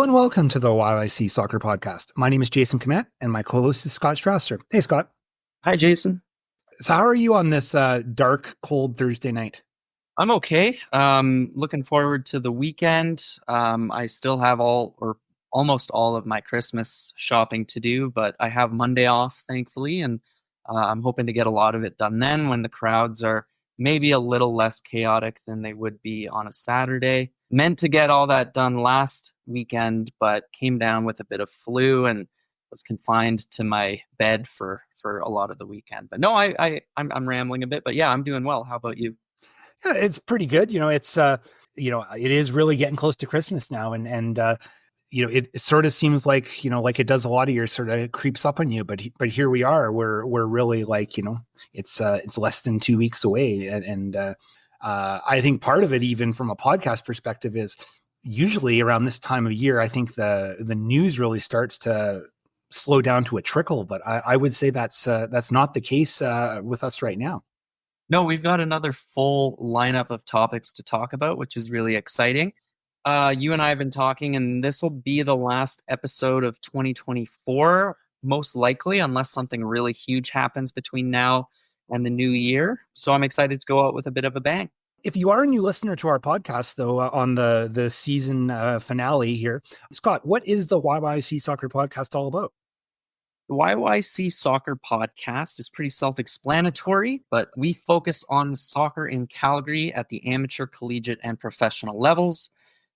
and welcome to the YYC Soccer Podcast. My name is Jason Kmet, and my co-host is Scott Strasser. Hey, Scott. Hi, Jason. So how are you on this dark, cold Thursday night? I'm okay. Looking forward to the weekend. I still have almost all of my Christmas shopping to do, but I have Monday off, thankfully, and I'm hoping to get a lot of it done then when the crowds are maybe a little less chaotic than they would be on a Saturday. Meant to get all that done last weekend, but came down with a bit of flu and was confined to my bed for a lot of the weekend. But no, I'm rambling a bit, but yeah, I'm doing well. How about you? Yeah, it's pretty good. It is really getting close to Christmas now, and it sort of seems like, like it does a lot of years, sort of creeps up on you. But here we are. We're really it's less than 2 weeks away, and I think part of it, even from a podcast perspective, is usually around this time of year, I think the news really starts to slow down to a trickle. But I would say that's not the case with us right now. No, we've got another full lineup of topics to talk about, which is really exciting. You and I have been talking, and this will be the last episode of 2024, most likely, unless something really huge happens between now and the new year. So I'm excited to go out with a bit of a bang. If you are a new listener to our podcast, though, on the season finale here, Scott, what is the YYC Soccer Podcast all about? The YYC Soccer Podcast is pretty self-explanatory, but we focus on soccer in Calgary at the amateur, collegiate, and professional levels,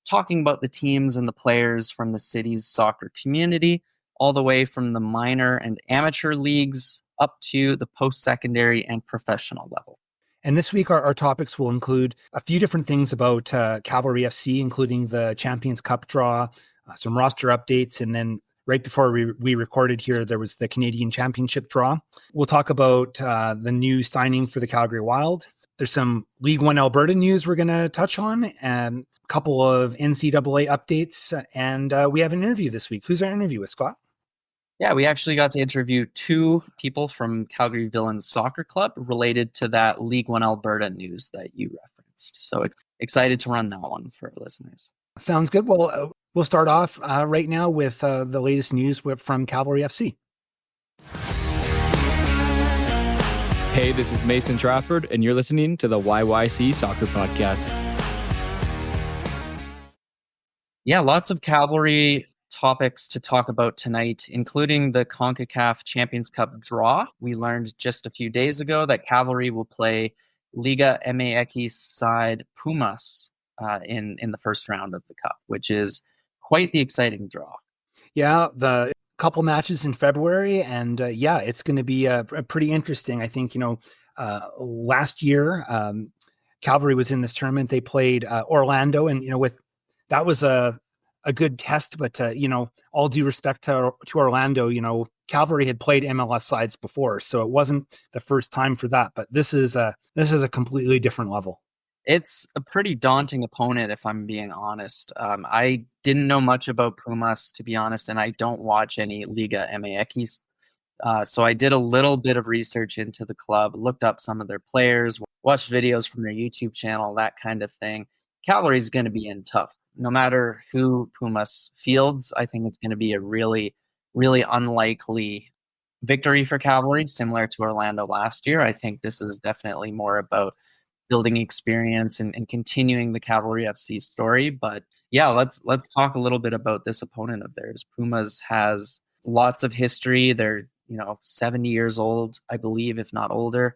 talking about the teams and the players from the city's soccer community, all the way from the minor and amateur leagues up to the post-secondary and professional level. And this week, our topics will include a few different things about Cavalry FC, including the Champions Cup draw, some roster updates, and then right before we recorded here, there was the Canadian Championship draw. We'll talk about the new signing for the Calgary Wild. There's some League One Alberta news we're going to touch on, and a couple of NCAA updates, and we have an interview this week. Who's our interview with, Scott? Yeah, we actually got to interview two people from Calgary Villains Soccer Club related to that League One Alberta news that you referenced. So excited to run that one for our listeners. Sounds good. Well, we'll start off right now with the latest news from Cavalry FC. Hey, this is Mason Trafford, and you're listening to the YYC Soccer Podcast. Yeah, lots of Cavalry topics to talk about tonight, including the CONCACAF Champions Cup draw. We learned just a few days ago that Cavalry will play Liga MX side Pumas in the first round of the Cup, which is quite the exciting draw. Yeah, the couple matches in February, and it's going to be pretty interesting. I think, last year, Cavalry was in this tournament. They played Orlando, and, that was a good test, but all due respect to Orlando, Cavalry had played MLS sides before, so it wasn't the first time for that. But this is a completely different level. It's a pretty daunting opponent, if I'm being honest. I didn't know much about Pumas, to be honest, and I don't watch any Liga MX. So I did a little bit of research into the club, looked up some of their players, watched videos from their YouTube channel, that kind of thing. Cavalry is going to be in tough. No matter who Pumas fields, I think it's going to be a really, really unlikely victory for Cavalry, similar to Orlando last year. I think this is definitely more about building experience and continuing the Cavalry FC story. But yeah, let's talk a little bit about this opponent of theirs. Pumas has lots of history. They're 70 years old, I believe, if not older.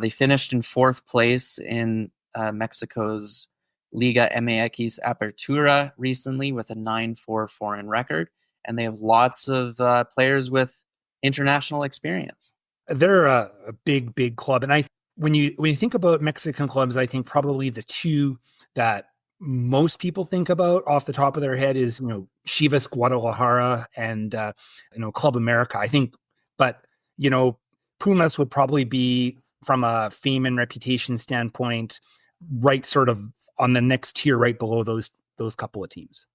They finished in fourth place in Mexico's Liga MX Apertura recently with a 9-4 foreign record, and they have lots of players with international experience. They're a big club, and when you think about Mexican clubs, I think probably the two that most people think about off the top of their head is Chivas Guadalajara and Club America. I think, but Pumas would probably be, from a fame and reputation standpoint, right sort of on the next tier, right below those couple of teams.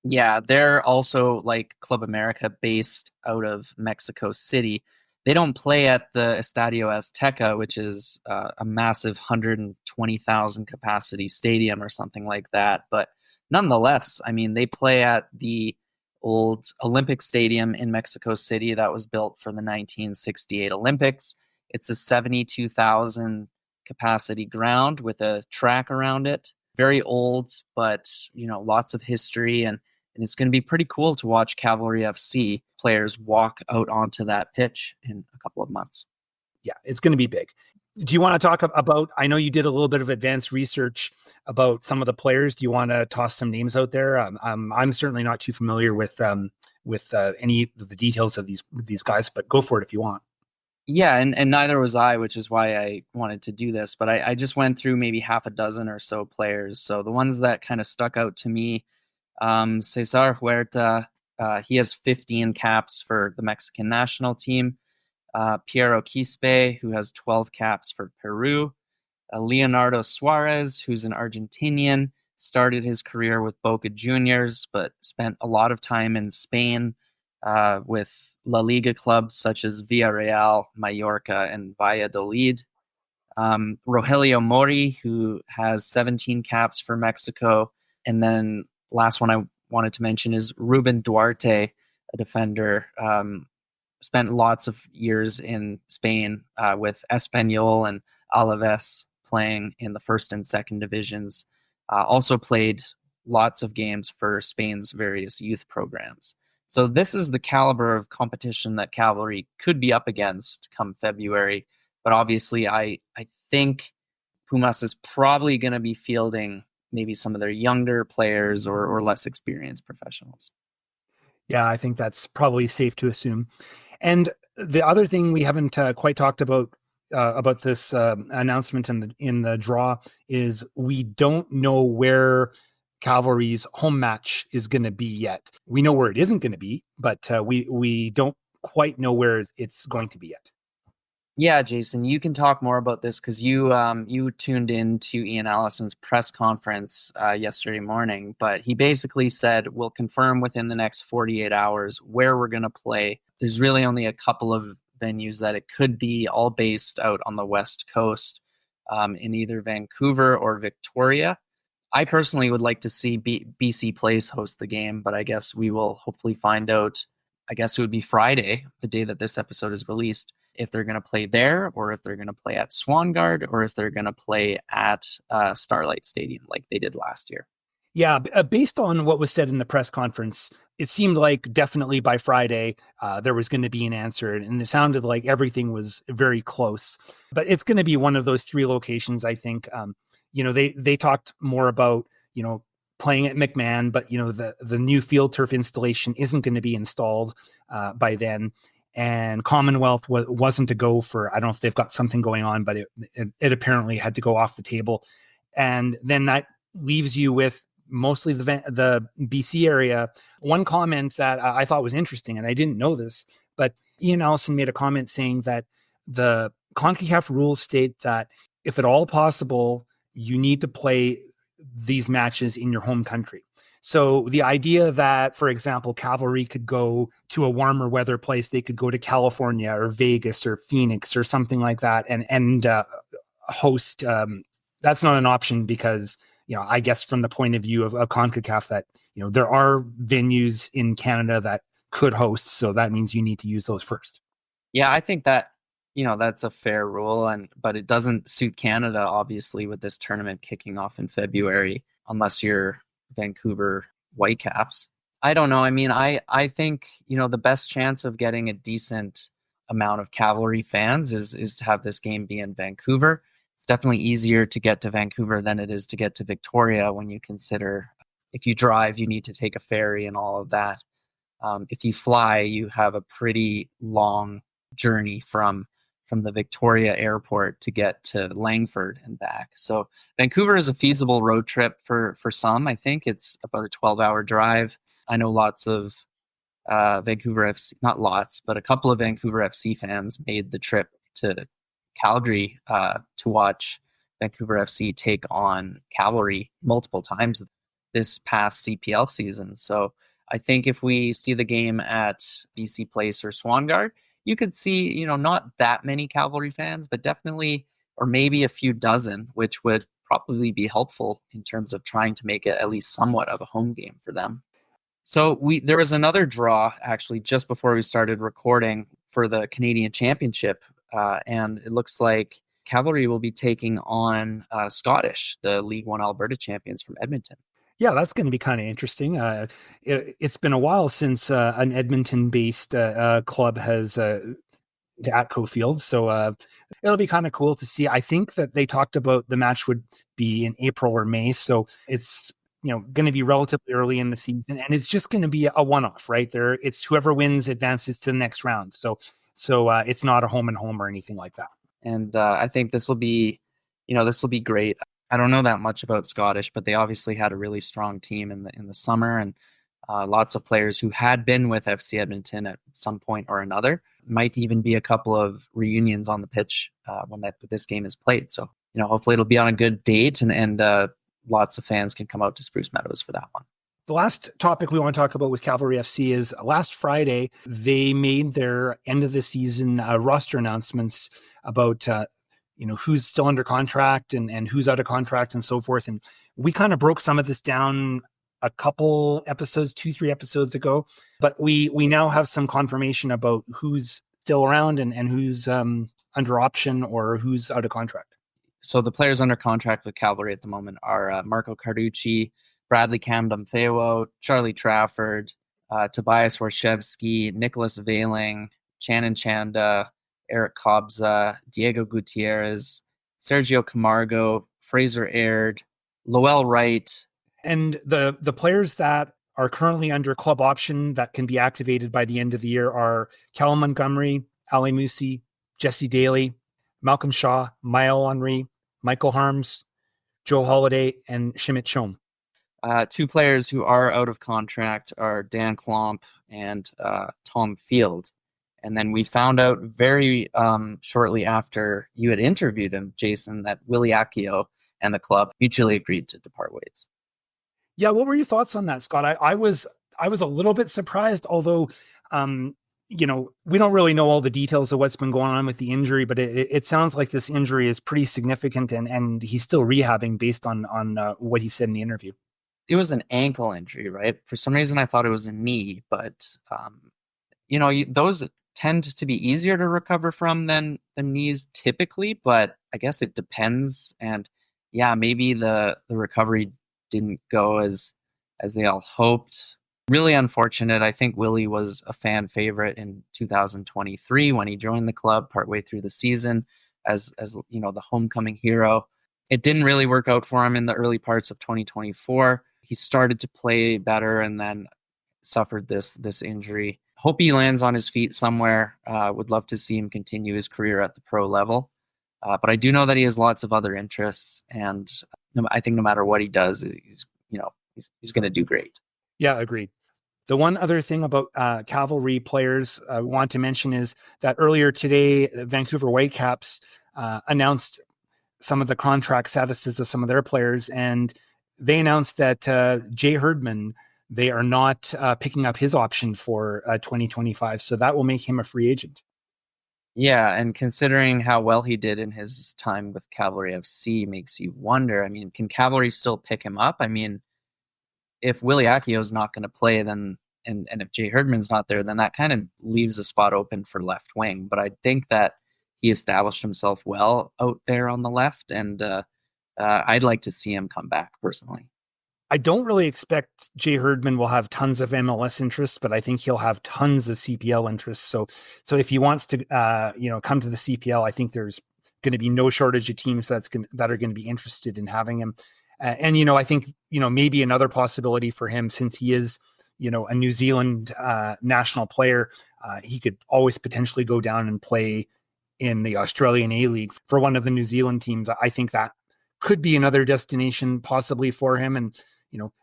Yeah, they're also like Club America, based out of Mexico City. They don't play at the Estadio Azteca, which is a massive 120,000 capacity stadium or something like that. But nonetheless, I mean, they play at the old Olympic Stadium in Mexico City that was built for the 1968 Olympics. It's a 72,000 capacity ground with a track around it. Very old, but lots of history, and it's going to be pretty cool to watch Cavalry FC players walk out onto that pitch in a couple of months. Yeah, it's going to be big. Do you want to talk about, I know you did a little bit of advanced research about some of the players. Do you want to toss some names out there? I'm certainly not too familiar with any of the details of these guys, but go for it if you want. Yeah, and neither was I, which is why I wanted to do this. But I just went through maybe half a dozen or so players. So the ones that kind of stuck out to me, Cesar Huerta, he has 15 caps for the Mexican national team. Piero Quispe, who has 12 caps for Peru. Leonardo Suarez, who's an Argentinian, started his career with Boca Juniors, but spent a lot of time in Spain with La Liga clubs such as Villarreal, Mallorca, and Valladolid. Rogelio Mori, who has 17 caps for Mexico. And then last one I wanted to mention is Ruben Duarte, a defender, spent lots of years in Spain with Espanyol and Alaves, playing in the first and second divisions. Also played lots of games for Spain's various youth programs. So this is the caliber of competition that Cavalry could be up against come February. But obviously, I think Pumas is probably going to be fielding maybe some of their younger players or less experienced professionals. Yeah, I think that's probably safe to assume. And the other thing we haven't quite talked about this announcement in the draw is we don't know where Cavalry's home match is going to be yet. We know where it isn't going to be, but we don't quite know where it's going to be yet. Yeah, Jason, you can talk more about this because you tuned in to Ian Allison's press conference yesterday morning, but he basically said we'll confirm within the next 48 hours where we're going to play. There's really only a couple of venues that it could be, all based out on the West Coast in either Vancouver or Victoria. I personally would like to see BC Place host the game, but I guess we will hopefully find out. I guess it would be Friday, the day that this episode is released, if they're going to play there or if they're going to play at Swangard or if they're going to play at Starlight Stadium like they did last year. Yeah, based on what was said in the press conference, it seemed like definitely by Friday there was going to be an answer, and it sounded like everything was very close. But it's going to be one of those three locations, I think. They talked more about, playing at McMahon, but, the new field turf installation isn't going to be installed by then. And Commonwealth wasn't to go for, I don't know if they've got something going on, but it apparently had to go off the table. And then that leaves you with mostly the BC area. One comment that I thought was interesting, and I didn't know this, but Ian Allison made a comment saying that the CONCACAF rules state that if at all possible, you need to play these matches in your home country. So the idea that, for example, Cavalry could go to a warmer weather place, they could go to California or Vegas or Phoenix or something like that and host, that's not an option because, I guess from the point of view of CONCACAF that, there are venues in Canada that could host. So that means you need to use those first. Yeah, I think that, that's a fair rule, but it doesn't suit Canada, obviously, with this tournament kicking off in February, unless you're Vancouver Whitecaps. I don't know. I mean, I think, the best chance of getting a decent amount of Cavalry fans is to have this game be in Vancouver. It's definitely easier to get to Vancouver than it is to get to Victoria when you consider if you drive, you need to take a ferry and all of that. If you fly, you have a pretty long journey from the Victoria airport to get to Langford and back. So Vancouver is a feasible road trip for some. I think it's about a 12-hour drive. I know lots of Vancouver FC, not lots, but a couple of Vancouver FC fans made the trip to Calgary to watch Vancouver FC take on Cavalry multiple times this past CPL season. So I think if we see the game at BC Place or Swangard, you could see, not that many Cavalry fans, but definitely, or maybe a few dozen, which would probably be helpful in terms of trying to make it at least somewhat of a home game for them. So there was another draw actually just before we started recording for the Canadian Championship, and it looks like Cavalry will be taking on Scottish, the League One Alberta champions from Edmonton. Yeah, that's going to be kind of interesting. It's been a while since an Edmonton-based club has at Cofield, so it'll be kind of cool to see. I think that they talked about the match would be in April or May, so it's going to be relatively early in the season, and it's just going to be a one-off, right? It's whoever wins advances to the next round. So it's not a home and home or anything like that. And I think this will be great. I don't know that much about Scottish, but they obviously had a really strong team in the summer, and lots of players who had been with FC Edmonton at some point or another. Might even be a couple of reunions on the pitch when this game is played. So hopefully it'll be on a good date, and lots of fans can come out to Spruce Meadows for that one. The last topic we want to talk about with Cavalry FC is last Friday, they made their end of the season roster announcements about who's still under contract and who's out of contract and so forth. And we kind of broke some of this down a couple episodes, 2-3 episodes ago, but we now have some confirmation about who's still around and who's under option or who's out of contract. So the players under contract with Cavalry at the moment are Marco Carducci, Bradley Camdam-Fewo, Charlie Trafford, Tobias Warshevsky, Nicholas Veiling, Channon Chanda, Eric Kobza, Diego Gutierrez, Sergio Camargo, Fraser Aird, Lowell Wright. And the players that are currently under club option that can be activated by the end of the year are Cal Montgomery, Ali Musi, Jesse Daly, Malcolm Shaw, Mael Henry, Michael Harms, Joe Holiday, and Shimit Chom. Two players who are out of contract are Dan Klomp and Tom Field. And then we found out very shortly after you had interviewed him, Jason, that Willie Akio and the club mutually agreed to depart ways. Yeah, what were your thoughts on that, Scott? I was a little bit surprised, although we don't really know all the details of what's been going on with the injury, but it sounds like this injury is pretty significant, and he's still rehabbing based on what he said in the interview. It was an ankle injury, right? For some reason, I thought it was a knee, but those tend to be easier to recover from than knees typically, but I guess it depends. And yeah, maybe the recovery didn't go as they all hoped. Really unfortunate. I think Willie was a fan favorite in 2023 when he joined the club partway through the season as the homecoming hero. It didn't really work out for him in the early parts of 2024. He started to play better and then suffered this injury. Hope he lands on his feet somewhere. Would love to see him continue his career at the pro level. But I do know that he has lots of other interests, and I think no matter what he does, he's going to do great. Yeah, agreed. The one other thing about Cavalry players I want to mention is that earlier today, Vancouver Whitecaps announced some of the contract statuses of some of their players, and they announced that Jay Herdman, they are not picking up his option for 2025, so that will make him a free agent. Yeah, and considering how well he did in his time with Cavalry FC makes you wonder, can Cavalry still pick him up? If Willie Akio is not going to play, then and if Jay Herdman's not there, then that kind of leaves a spot open for left wing. But I think that he established himself well out there on the left, and I'd like to see him come back personally. I don't really expect Jay Herdman will have tons of MLS interest, but I think he'll have tons of CPL interest. So if he wants to, come to the CPL, I think there's going to be no shortage of teams that are going to be interested in having him. And I think maybe another possibility for him, since he is a New Zealand national player, he could always potentially go down and play in the Australian A-League for one of the New Zealand teams. I think that could be another destination possibly for him. And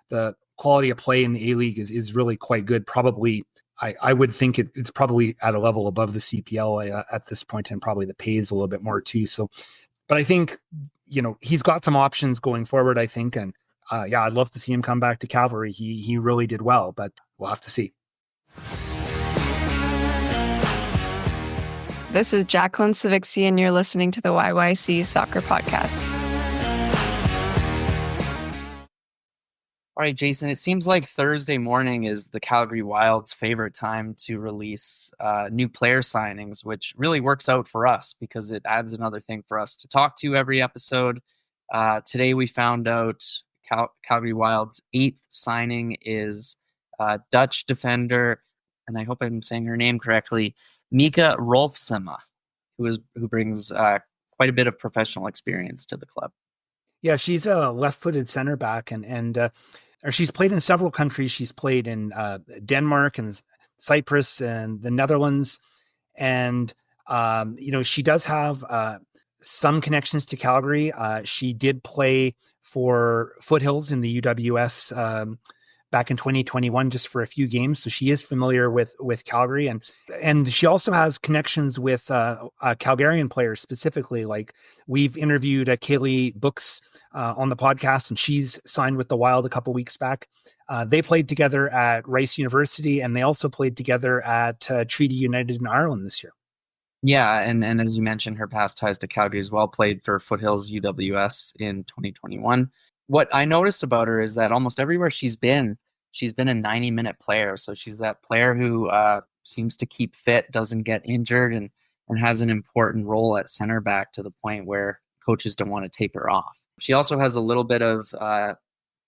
the quality of play in the A-League is really quite good. Probably, I would think it's probably at a level above the CPL at this point, and probably the pay is a little bit more too. So, but I think, he's got some options going forward, I think. And I'd love to see him come back to Cavalry. He really did well, but we'll have to see. This is Jacqueline Savixi, and you're listening to the YYC Soccer Podcast. All right, Jason, it seems like Thursday morning is the Calgary Wild's favorite time to release new player signings, which really works out for us because it adds another thing for us to talk to every episode. Today we found out Calgary Wild's 8th signing is Dutch defender, and I hope I'm saying her name correctly, Mika Rolfsema, who brings quite a bit of professional experience to the club. Yeah, she's a left-footed center back, and she's played in several countries. She's played in Denmark and Cyprus and the Netherlands, and she does have some connections to Calgary. She did play for Foothills in the UWS back in 2021, just for a few games. So she is familiar with Calgary, and she also has connections with Calgarian players specifically. Like we've interviewed Kaylee Books on the podcast, and she's signed with the Wild a couple weeks back. They played together at Rice University, and they also played together at Treaty United in Ireland this year. Yeah, and as you mentioned, her past ties to Calgary as well, played for Foothills UWS in 2021. What I noticed about her is that almost everywhere she's been a 90-minute player. So she's that player who seems to keep fit, doesn't get injured, and has an important role at center back to the point where coaches don't want to take her off. She also has a little bit of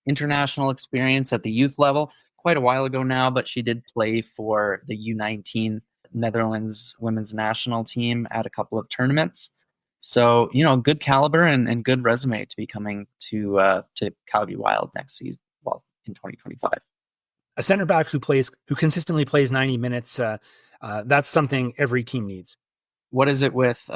international experience at the youth level, quite a while ago now, but she did play for the U19 Netherlands women's national team at a couple of tournaments. So, good caliber and good resume to be coming to Calgary Wild next season, in 2025. A center back who consistently plays 90 minutes, that's something every team needs. What is it with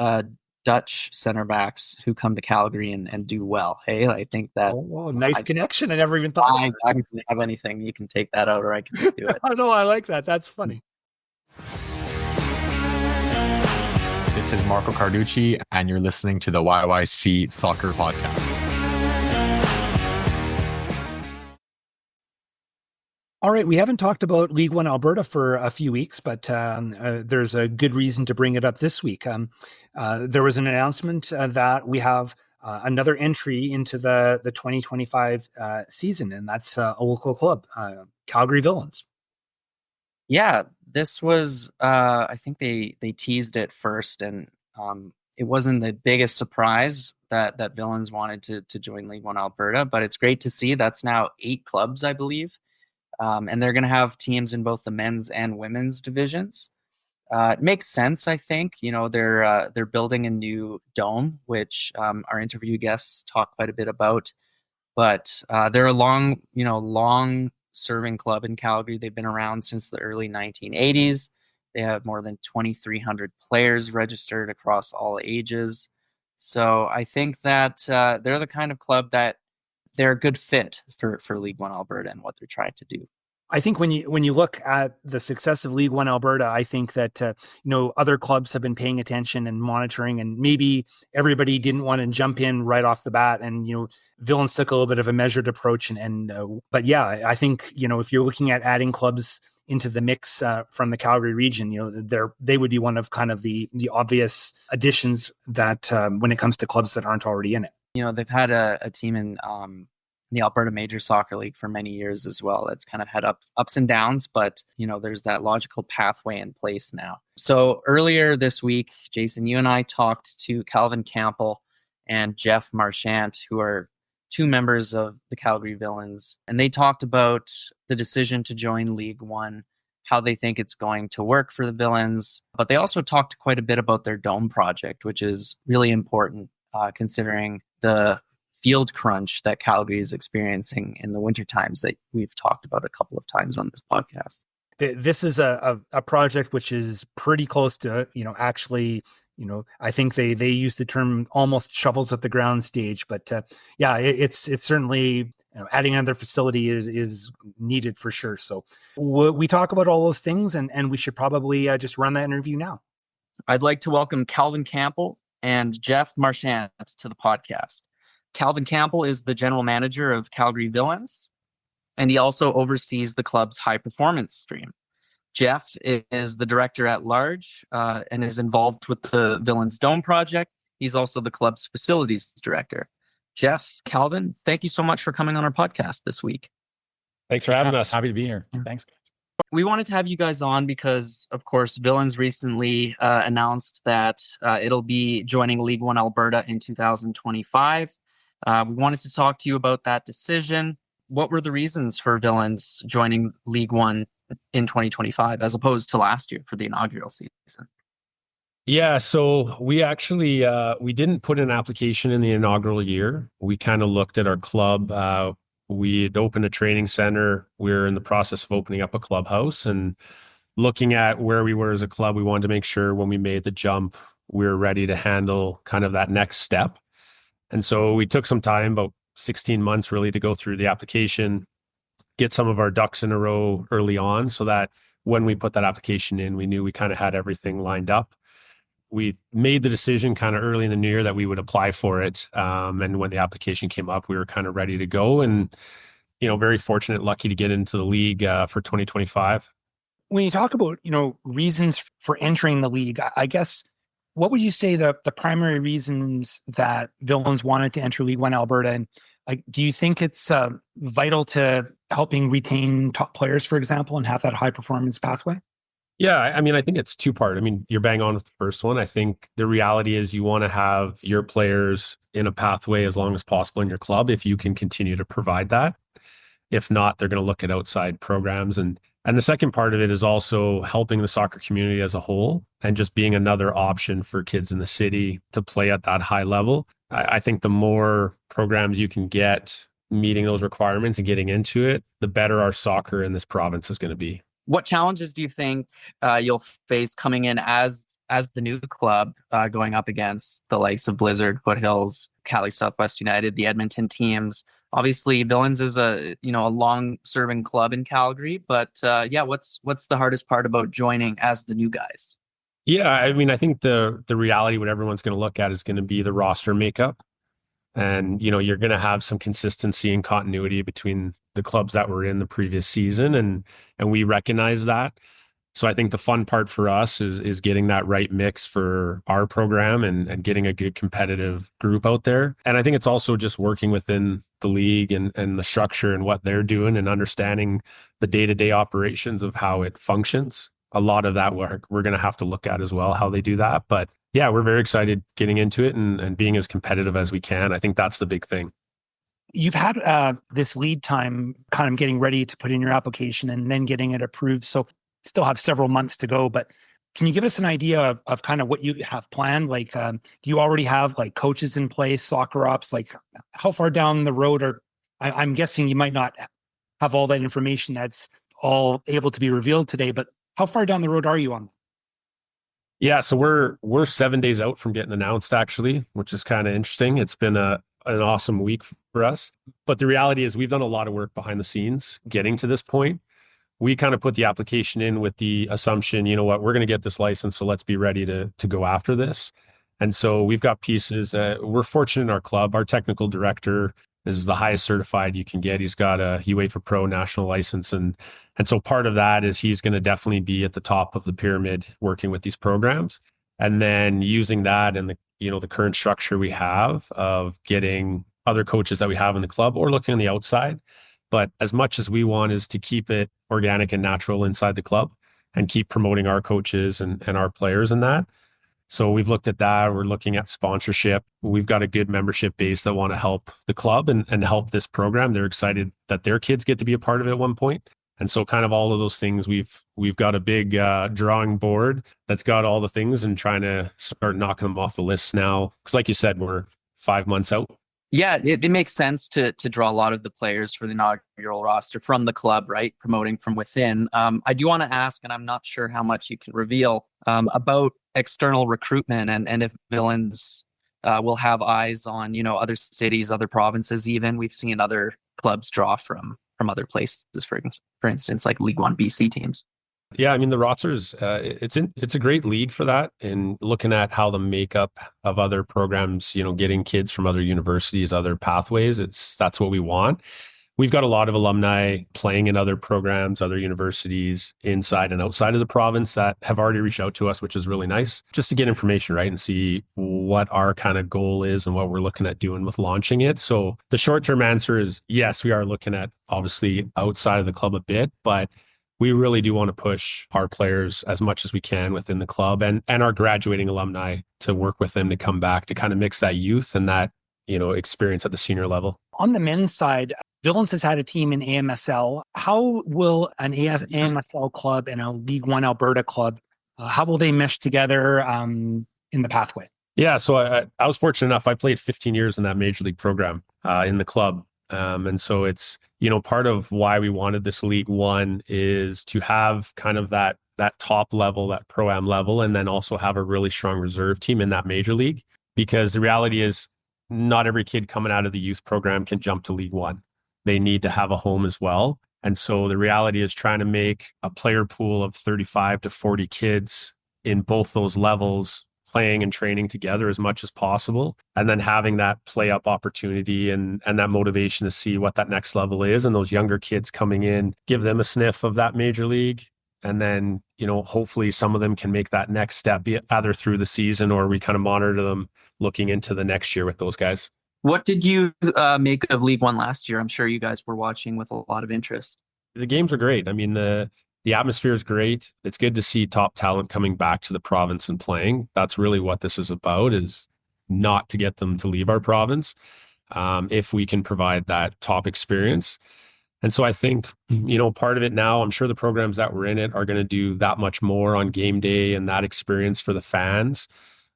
Dutch center backs who come to Calgary and do well? Hey, I think that... Oh, nice connection. I never even thought I don't have anything. You can take that out or I can do it. Oh, no, I like that. That's funny. This is Marco Carducci, and you're listening to the YYC Soccer Podcast. All right, we haven't talked about League One Alberta for a few weeks, but there's a good reason to bring it up this week. There was an announcement that we have another entry into the 2025 season, and that's a local club, Calgary Villains. Yeah, this was, I think they teased it first, and it wasn't the biggest surprise that Villains wanted to join League One Alberta, but it's great to see. That's now 8 clubs, I believe. And they're going to have teams in both the men's and women's divisions. It makes sense, I think. They're building a new dome, which our interview guests talk quite a bit about. But they're a long-serving club in Calgary. They've been around since the early 1980s. They have more than 2,300 players registered across all ages. So I think that they're the kind of club that they're a good fit for League One Alberta and what they're trying to do. I think when you look at the success of League One Alberta, I think that other clubs have been paying attention and monitoring, and maybe everybody didn't want to jump in right off the bat. And Villains took a little bit of a measured approach. But yeah, I think if you're looking at adding clubs into the mix from the Calgary region, they would be one of kind of the obvious additions that when it comes to clubs that aren't already in it. They've had a team in the Alberta Major Soccer League for many years as well. That's kind of had ups and downs, but there's that logical pathway in place now. So earlier this week, Jason, you and I talked to Calvin Campbell and Jeff Marchant, who are 2 members of the Calgary Villains, and they talked about the decision to join League One, how they think it's going to work for the Villains, but they also talked quite a bit about their dome project, which is really important considering the field crunch that Calgary is experiencing in the winter times that we've talked about a couple of times on this podcast. This is a project which is pretty close to, actually, I think they use the term almost shovels at the ground stage, but it's certainly adding another facility is needed for sure. So we talk about all those things, and we should probably just run that interview now. I'd like to welcome Calvin Campbell and Jeff Marchant to the podcast. Calvin Campbell is the general manager of Calgary Villains, and he also oversees the club's high performance stream. Jeff is the director at large and is involved with the Villains Dome project. He's also the club's facilities director. Jeff, Calvin, thank you so much for coming on our podcast this week. Thanks for having us. Happy to be here. Thanks. We wanted to have you guys on because, of course, Villains recently announced that it'll be joining League One Alberta in 2025. We wanted to talk to you about that decision. What were the reasons for Villains joining League One in 2025 as opposed to last year for the inaugural season? Yeah, so we actually we didn't put an application in the inaugural year. We kind of looked at our club. We had opened a training center. We were in the process of opening up a clubhouse, and looking at where we were as a club, we wanted to make sure when we made the jump, we were ready to handle kind of that next step. And so we took some time, about 16 months really, to go through the application, get some of our ducks in a row early on, so that when we put that application in, we knew we kind of had everything lined up. We made the decision kind of early in the new year that we would apply for it. And when the application came up, we were kind of ready to go, and, very fortunate, lucky to get into the league for 2025. When you talk about, reasons for entering the league, I guess, what would you say the primary reasons that Villains wanted to enter League One Alberta? And do you think it's vital to helping retain top players, for example, and have that high performance pathway? Yeah, I mean, I think it's two-part. I mean, you're bang on with the first one. I think the reality is you want to have your players in a pathway as long as possible in your club if you can continue to provide that. If not, they're going to look at outside programs. And the second part of it is also helping the soccer community as a whole and just being another option for kids in the city to play at that high level. I think the more programs you can get meeting those requirements and getting into it, the better our soccer in this province is going to be. What challenges do you think you'll face coming in as the new club, going up against the likes of Blizzard, Foothills, Cali Southwest United, the Edmonton teams? Obviously, Villains is a long-serving club in Calgary, but what's the hardest part about joining as the new guys? Yeah, I mean, I think the reality, what everyone's going to look at is going to be the roster makeup. And, you're going to have some consistency and continuity between the clubs that were in the previous season. And we recognize that. So I think the fun part for us is getting that right mix for our program and getting a good competitive group out there. And I think it's also just working within the league and the structure and what they're doing and understanding the day-to-day operations of how it functions. A lot of that work we're going to have to look at as well, how they do that. But yeah, we're very excited getting into it and being as competitive as we can. I think that's the big thing. You've had this lead time kind of getting ready to put in your application and then getting it approved. So still have several months to go, but can you give us an idea of kind of what you have planned? Like, do you already have like coaches in place, soccer ops? Like, how far down the road I'm guessing you might not have all that information that's all able to be revealed today, but how far down the road are you on? Yeah, so we're 7 days out from getting announced, actually, which is kind of interesting. It's been an awesome week for us. But the reality is we've done a lot of work behind the scenes getting to this point. We kind of put the application in with the assumption, we're going to get this license, so let's be ready to go after this. And so we've got pieces. We're fortunate in our club. Our technical director is the highest certified you can get. He's got a UEFA Pro national license. And so part of that is he's going to definitely be at the top of the pyramid working with these programs. And then using that and the current structure we have of getting other coaches that we have in the club or looking on the outside. But as much as we want is to keep it organic and natural inside the club and keep promoting our coaches and our players in that. So we've looked at that. We're looking at sponsorship. We've got a good membership base that want to help the club and help this program. They're excited that their kids get to be a part of it at one point. And so kind of all of those things, we've got a big drawing board that's got all the things and trying to start knocking them off the list now. Because like you said, we're 5 months out. Yeah, it makes sense to draw a lot of the players for the inaugural roster from the club, right? Promoting from within. I do want to ask, and I'm not sure how much you can reveal, about external recruitment and if Villains will have eyes on, other cities, other provinces even. We've seen other clubs draw from other places, for instance, like League One BC teams. Yeah, I mean, the rosters, it's a great league for that. And looking at how the makeup of other programs, getting kids from other universities, other pathways, that's what we want. we've got a lot of alumni playing in other programs, other universities inside and outside of the province that have already reached out to us, which is really nice, just to get information, right? And see what our kind of goal is and what we're looking at doing with launching it. So the short-term answer is yes, we are looking at obviously outside of the club a bit, but we really do want to push our players as much as we can within the club and our graduating alumni to work with them to come back to kind of mix that youth and that, experience at the senior level. On the men's side, Villains has had a team in AMSL. How will an AMSL club and a League One Alberta club, how will they mesh together in the pathway? Yeah, so I was fortunate enough. I played 15 years in that major league program in the club. And so it's, part of why we wanted this League One is to have kind of that top level, that pro-am level, and then also have a really strong reserve team in that major league. Because the reality is not every kid coming out of the youth program can jump to League One. They need to have a home as well. And so the reality is trying to make a player pool of 35 to 40 kids in both those levels playing and training together as much as possible, and then having that play up opportunity and that motivation to see what that next level is. And those younger kids coming in, give them a sniff of that major league. And then, hopefully some of them can make that next step, be it either through the season or we kind of monitor them looking into the next year with those guys. What did you make of League One last year? I'm sure you guys were watching with a lot of interest. The games are great. I mean, the atmosphere is great. It's good to see top talent coming back to the province and playing. That's really what this is about, is not to get them to leave our province if we can provide that top experience. And so I think, part of it now, I'm sure the programs that were in it are going to do that much more on game day and that experience for the fans.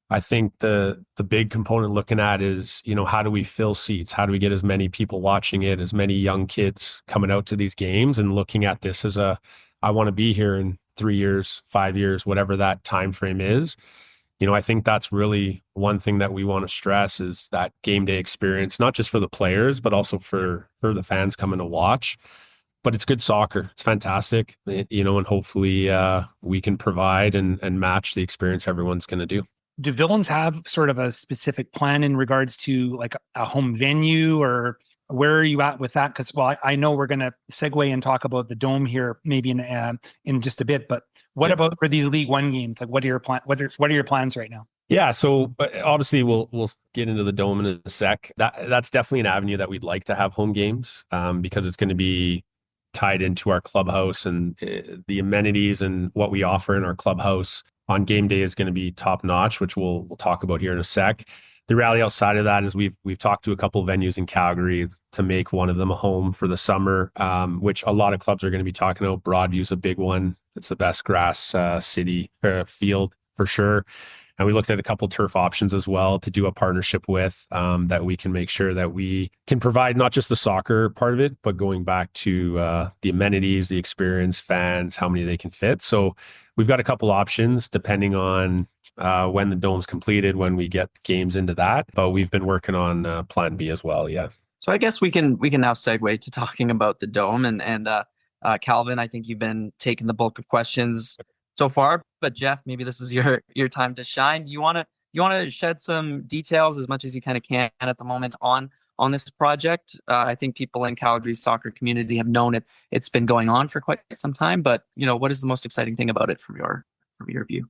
I think the big component looking at is, how do we fill seats? How do we get as many people watching it, as many young kids coming out to these games and looking at this as I want to be here in 3 years, 5 years, whatever that time frame is. I think that's really one thing that we want to stress is that game day experience, not just for the players, but also for the fans coming to watch. But it's good soccer. It's fantastic, and hopefully we can provide and match the experience everyone's going to do. Do Villains have sort of a specific plan in regards to like a home venue, or where are you at with that? Because, I know we're going to segue and talk about the Dome here maybe in just a bit, but what about for these League One games? Like, what are your plans right now? Yeah, so obviously we'll get into the Dome in a sec. That's definitely an avenue that we'd like to have home games because it's going to be tied into our clubhouse, and the amenities and what we offer in our clubhouse on game day is going to be top notch, which we'll talk about here in a sec. The reality outside of that is we've talked to a couple of venues in Calgary to make one of them a home for the summer, which a lot of clubs are going to be talking about. Broadview's a big one. It's the best grass field for sure. And we looked at a couple turf options as well to do a partnership with that we can make sure that we can provide not just the soccer part of it, but going back to the amenities, the experience, fans, how many they can fit. So we've got a couple options depending on when the Dome's completed, when we get games into that. But we've been working on plan B as well. Yeah. So I guess we can now segue to talking about the Dome and Calvin, I think you've been taking the bulk of questions so far, but Jeff, maybe this is your time to shine. Do you want to shed some details as much as you kind of can at the moment on this project? I think people in Calgary's soccer community have known it's been going on for quite some time, but what is the most exciting thing about it from your view?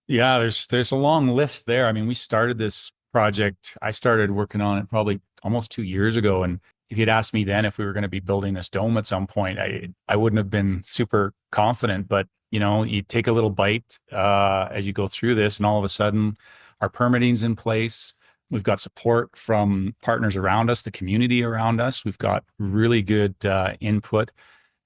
Yeah, there's a long list there. I mean, we started this project. I started working on it probably almost 2 years ago, and if you'd asked me then if we were going to be building this dome at some point, I wouldn't have been super confident, but you take a little bite as you go through this, and all of a sudden our permitting's in place. We've got support from partners around us, the community around us. We've got really good input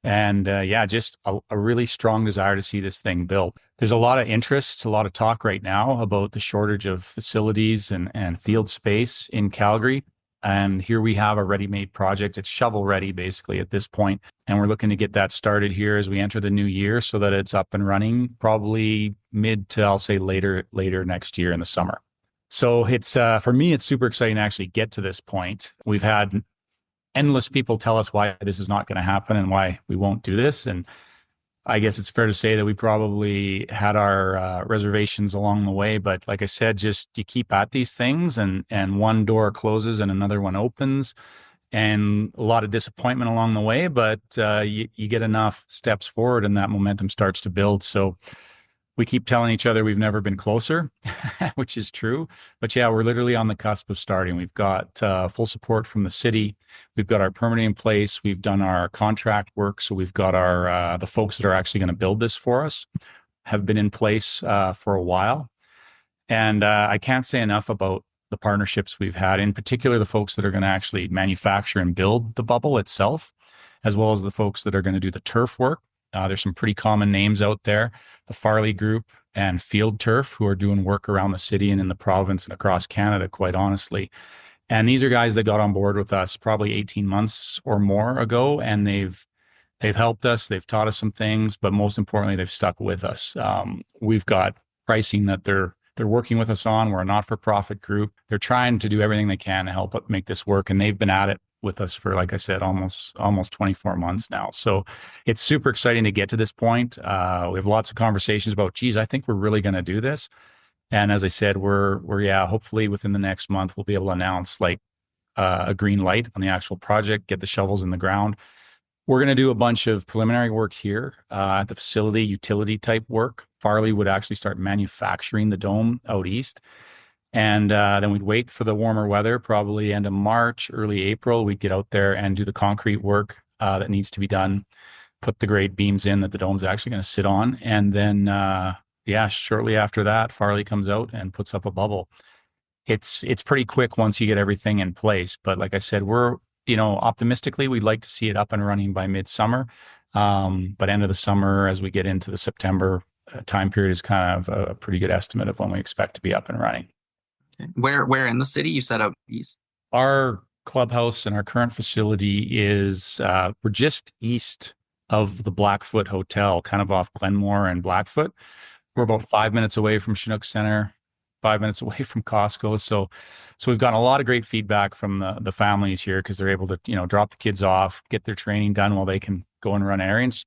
and just a really strong desire to see this thing built. There's a lot of interest, a lot of talk right now about the shortage of facilities and field space in Calgary. And here we have a ready-made project. It's shovel ready basically at this point. And we're looking to get that started here as we enter the new year so that it's up and running probably mid to, I'll say later next year in the summer. So it's, for me, it's super exciting to actually get to this point. We've had endless people tell us why this is not going to happen and why we won't do this. And I guess it's fair to say that we probably had our reservations along the way, but like I said, just you keep at these things and one door closes and another one opens. and a lot of disappointment along the way, but you get enough steps forward and that momentum starts to build. So we keep telling each other we've never been closer, which is true. But yeah, we're literally on the cusp of starting. We've got full support from the city. We've got our permitting in place. We've done our contract work. So we've got our the folks that are actually going to build this for us have been in place for a while. And I can't say enough about the partnerships we've had, in particular, the folks that are going to actually manufacture and build the bubble itself, as well as the folks that are going to do the turf work. There's some pretty common names out there, the Farley Group and Field Turf, who are doing work around the city and in the province and across Canada, quite honestly. And these are guys that got on board with us probably 18 months or more ago, and they've helped us. They've taught us some things, but most importantly, they've stuck with us. We've got pricing that they're working with us on. We're a not-for-profit group. They're trying to do everything they can to help make this work, and they've been at it with us for, like I said, almost 24 months now. So it's super exciting to get to this point. We have lots of conversations about, geez, I think we're really going to do this. And as I said, we're hopefully within the next month, we'll be able to announce like a green light on the actual project, get the shovels in the ground. We're going to do a bunch of preliminary work here at the facility, utility type work. Farley would actually start manufacturing the dome out east. And then we'd wait for the warmer weather, probably end of March, early April. We'd get out there and do the concrete work that needs to be done, put the grade beams in that the dome's actually going to sit on. And then, shortly after that, Farley comes out and puts up a bubble. It's pretty quick once you get everything in place. But like I said, we're, optimistically, we'd like to see it up and running by midsummer. But end of the summer, as we get into the September time period, is kind of a pretty good estimate of when we expect to be up and running. Okay. Where in the city? You said out east? Our clubhouse and our current facility is, we're just east of the Blackfoot Hotel, kind of off Glenmore and Blackfoot. We're about 5 minutes away from Chinook Center, 5 minutes away from Costco. So we've gotten a lot of great feedback from the families here, because they're able to, drop the kids off, get their training done while they can go and run errands.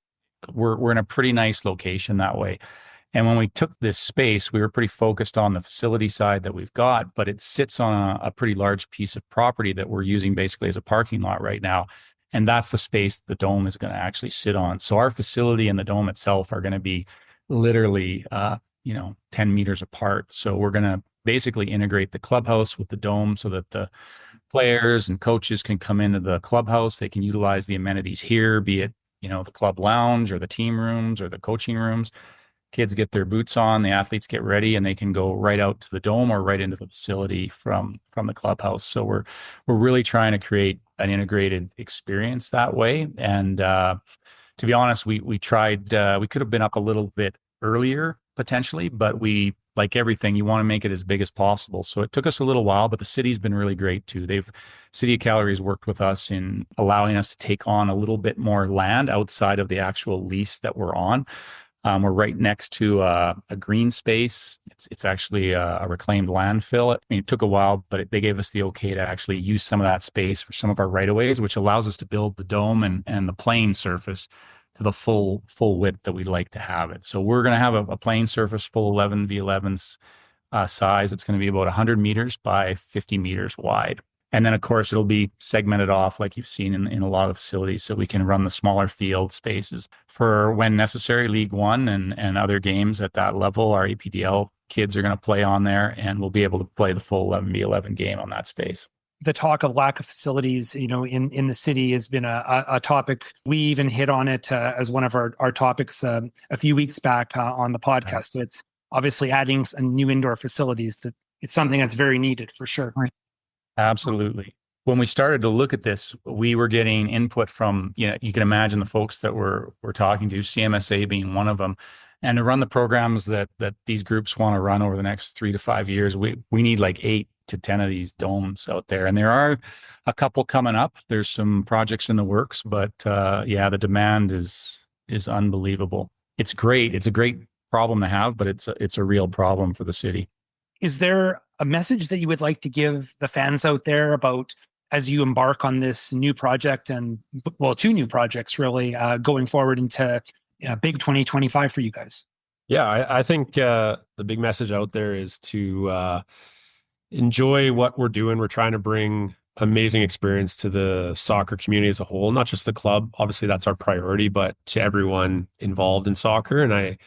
We're in a pretty nice location that way. And when we took this space, we were pretty focused on the facility side that we've got, but it sits on a pretty large piece of property that we're using basically as a parking lot right now. And that's the space the dome is going to actually sit on. So our facility and the dome itself are going to be literally, 10 meters apart. So we're going to basically integrate the clubhouse with the dome so that the players and coaches can come into the clubhouse. They can utilize the amenities here, be it, the club lounge or the team rooms or the coaching rooms. Kids get their boots on, the athletes get ready, and they can go right out to the dome or right into the facility from the clubhouse. So we're really trying to create an integrated experience that way. And to be honest, we tried, we could have been up a little bit earlier potentially, but we, like everything, you want to make it as big as possible. So it took us a little while, but the city's been really great too. City of Calgary has worked with us in allowing us to take on a little bit more land outside of the actual lease that we're on. We're right next to a green space. It's actually a reclaimed landfill. I mean, it took a while, but they gave us the okay to actually use some of that space for some of our right-of-ways, which allows us to build the dome and the playing surface to the full width that we'd like to have it. So we're going to have a playing surface, full 11v11s size. It's going to be about 100 meters by 50 meters wide. And then, of course, it'll be segmented off like you've seen in a lot of facilities, so we can run the smaller field spaces for when necessary. League One and other games at that level, our APDL kids are going to play on there, and we'll be able to play the full 11v11 game on that space. The talk of lack of facilities, in the city has been a topic. We even hit on it as one of our topics a few weeks back on the podcast. So it's obviously adding some new indoor facilities. That it's something that's very needed for sure. Right. Absolutely. When we started to look at this, we were getting input from, you can imagine the folks that we're talking to, CMSA being one of them. And to run the programs that these groups want to run over the next 3 to 5 years, we need like 8 to 10 of these domes out there. And there are a couple coming up. There's some projects in the works, but the demand is unbelievable. It's great. It's a great problem to have, but it's a real problem for the city. Is there a message that you would like to give the fans out there about as you embark on this new project and, well, 2 new projects really going forward into big 2025 for you guys? Yeah, I think the big message out there is to enjoy what we're doing. We're trying to bring amazing experience to the soccer community as a whole, not just the club. Obviously, that's our priority, but to everyone involved in soccer. And I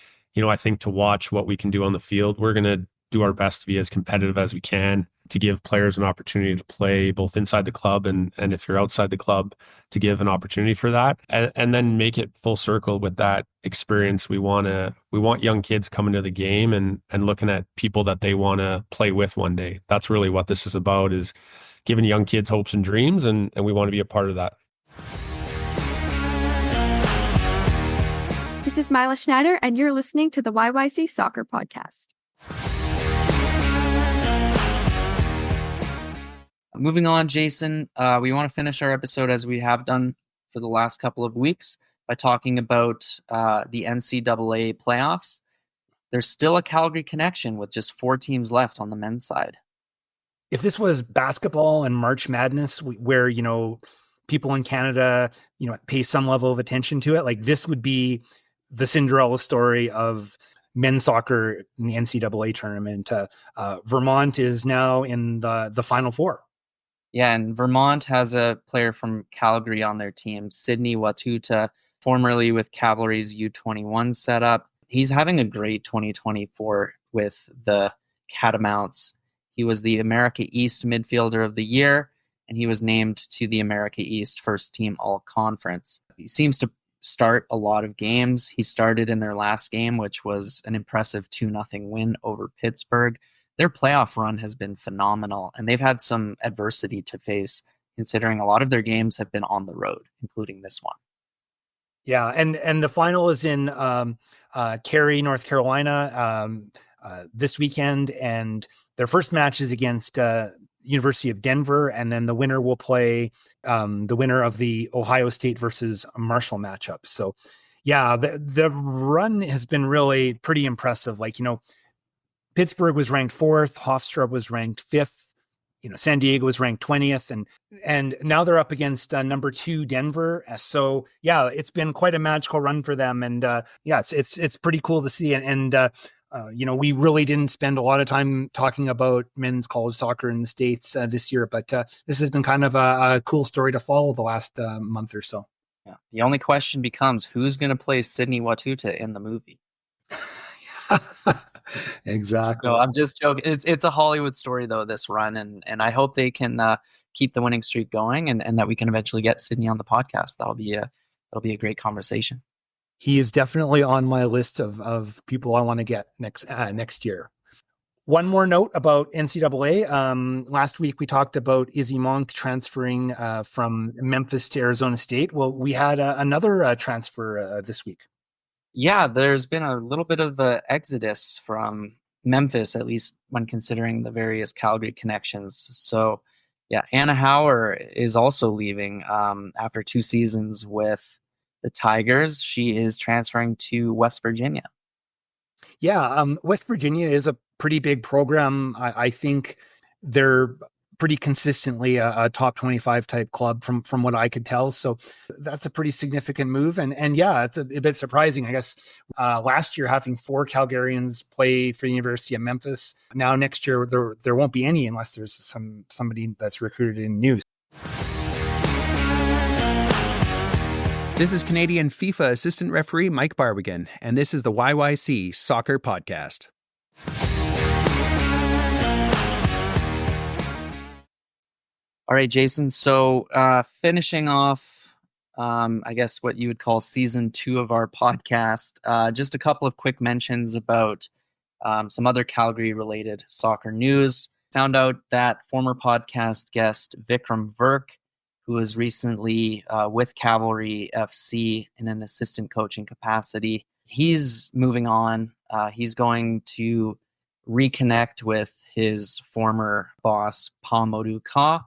think to watch what we can do on the field, we're going to do our best to be as competitive as we can, to give players an opportunity to play both inside the club and if you're outside the club, to give an opportunity for that, and then make it full circle with that experience. We want young kids coming to the game and looking at people that they want to play with one day. That's really what this is about, is giving young kids hopes and dreams, and we want to be a part of that. This is Mila Schneider, and you're listening to the YYC Soccer Podcast. Moving on, Jason, we want to finish our episode as we have done for the last couple of weeks by talking about the NCAA playoffs. There's still a Calgary connection with just 4 teams left on the men's side. If this was basketball and March Madness, where, people in Canada, pay some level of attention to it, like this would be the Cinderella story of men's soccer in the NCAA tournament. Vermont is now in the Final Four. Yeah, and Vermont has a player from Calgary on their team, Sydney Wathuta, formerly with Cavalry's U21 setup. He's having a great 2024 with the Catamounts. He was the America East Midfielder of the Year, and he was named to the America East First Team All-Conference. He seems to start a lot of games. He started in their last game, which was an impressive 2-0 win over Pittsburgh. Their playoff run has been phenomenal, and they've had some adversity to face, considering a lot of their games have been on the road, including this one. Yeah, and the final is in Cary, North Carolina, this weekend, and their first match is against University of Denver, and then the winner will play the winner of the Ohio State versus Marshall matchup. So, yeah, the run has been really pretty impressive. Pittsburgh was ranked 4th, Hofstra was ranked 5th, San Diego was ranked 20th, and now they're up against number 2 Denver. So yeah, it's been quite a magical run for them, and it's pretty cool to see. And we really didn't spend a lot of time talking about men's college soccer in the States this year, but this has been kind of a cool story to follow the last month or so. Yeah. The only question becomes, who's going to play Sydney Wathuta in the movie? Exactly. No, I'm just joking. It's a Hollywood story though, this run, and I hope they can keep the winning streak going, and that we can eventually get Sydney on the podcast. That'll be a great conversation. He is definitely on my list of people I want to get next year. One more note about NCAA. Last week we talked about Izzy Monk transferring from Memphis to Arizona State. Well, we had another transfer this week. Yeah, there's been a little bit of an exodus from Memphis, at least when considering the various Calgary connections. So, yeah, Anna Hauer is also leaving after 2 seasons with the Tigers. She is transferring to West Virginia. Yeah, West Virginia is a pretty big program. I think they're pretty consistently a top 25 type club from what I could tell. So that's a pretty significant move. And yeah, it's a bit surprising, I guess. Last year, having 4 Calgarians play for the University of Memphis. Now next year, there won't be any unless there's somebody that's recruited in news. This is Canadian FIFA assistant referee Mike Barbigan, and this is the YYC Soccer Podcast. All right, Jason. So finishing off, I guess what you would call season 2 of our podcast, just a couple of quick mentions about some other Calgary-related soccer news. Found out that former podcast guest Vikram Virk, who was recently with Cavalry FC in an assistant coaching capacity, he's moving on. He's going to reconnect with his former boss, Pa Modou Ka.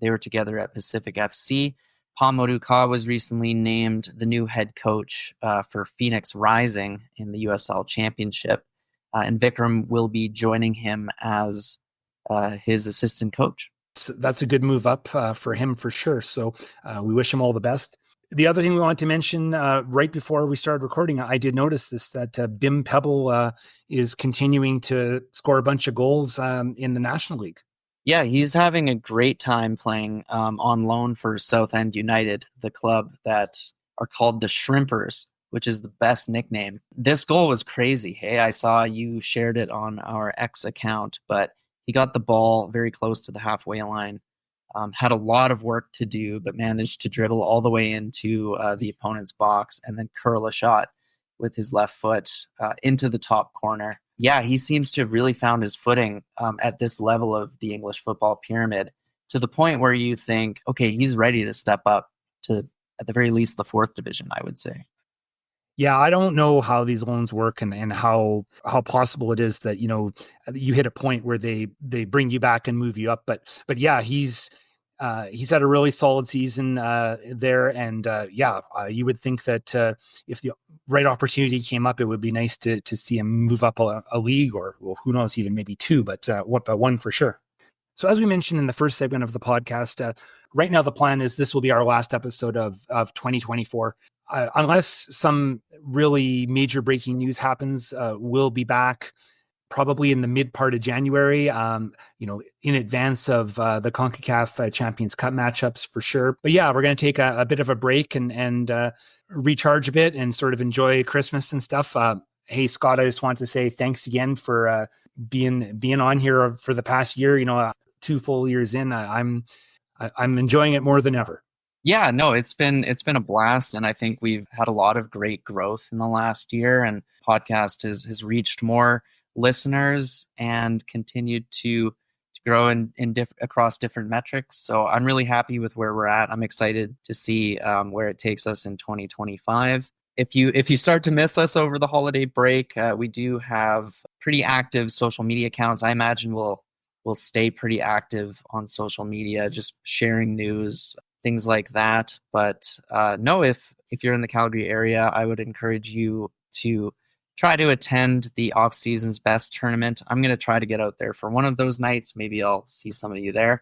They were together at Pacific FC. Pa Modou Ka was recently named the new head coach for Phoenix Rising in the USL Championship. And Vikram will be joining him as his assistant coach. So that's a good move up for him for sure. So we wish him all the best. The other thing we wanted to mention right before we started recording, I did notice this, that Bim Pebble is continuing to score a bunch of goals in the National League. Yeah, he's having a great time playing on loan for Southend United, the club that are called the Shrimpers, which is the best nickname. This goal was crazy. Hey, I saw you shared it on our X account, but he got the ball very close to the halfway line, had a lot of work to do, but managed to dribble all the way into the opponent's box and then curl a shot with his left foot into the top corner. Yeah, he seems to have really found his footing at this level of the English football pyramid, to the point where you think, okay, he's ready to step up to, at the very least, the 4th division, I would say. Yeah, I don't know how these loans work and how possible it is that, you hit a point where they bring you back and move you up. But yeah, he's had a really solid season there. And you would think that if the right opportunity came up, it would be nice to see him move up a league, or, well, who knows, even maybe 2, but one for sure. So as we mentioned in the first segment of the podcast, right now the plan is this will be our last episode of 2024. Unless some really major breaking news happens, we'll be back probably in the mid part of January, in advance of the CONCACAF Champions Cup matchups for sure. But yeah, we're going to take a bit of a break and recharge a bit and sort of enjoy Christmas and stuff. Hey, Scott, I just want to say thanks again for being on here for the past year. 2 full years in, I'm enjoying it more than ever. Yeah, no, it's been a blast, and I think we've had a lot of great growth in the last year, and podcast has reached more listeners and continued to grow across different metrics. So I'm really happy with where we're at. I'm excited to see where it takes us in 2025. If you start to miss us over the holiday break, we do have pretty active social media accounts. I imagine we'll stay pretty active on social media, just sharing news, things like that. But no, if you're in the Calgary area, I would encourage you to try to attend the off-season's best tournament. I'm going to try to get out there for one of those nights. Maybe I'll see some of you there.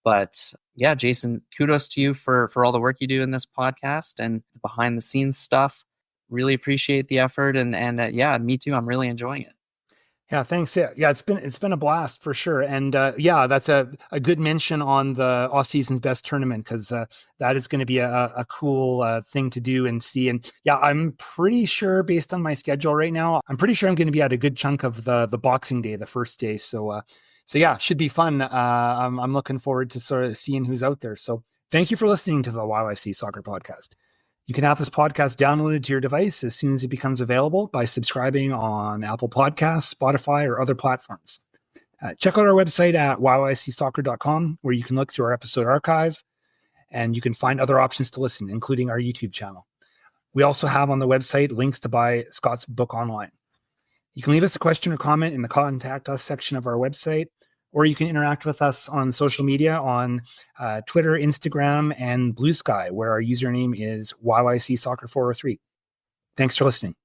But yeah, Jason, kudos to you for all the work you do in this podcast and behind the scenes stuff. Really appreciate the effort. And yeah, me too. I'm really enjoying it. Yeah, thanks. Yeah, it's been a blast for sure. And that's a good mention on the off season's best tournament, because that is going to be a cool thing to do and see. And yeah, I'm pretty sure, based on my schedule right now, I'm pretty sure I'm going to be at a good chunk of the Boxing Day, the first day. So yeah, should be fun. I'm looking forward to sort of seeing who's out there. So thank you for listening to the YYC Soccer Podcast. You can have this podcast downloaded to your device as soon as it becomes available by subscribing on Apple Podcasts, Spotify, or other platforms. Check out our website at yycsoccer.com, where you can look through our episode archive, and you can find other options to listen, including our YouTube channel. We also have on the website links to buy Scott's book online. You can leave us a question or comment in the Contact Us section of our website, or you can interact with us on social media on Twitter, Instagram, and Blue Sky, where our username is YYC Soccer 403. Thanks for listening.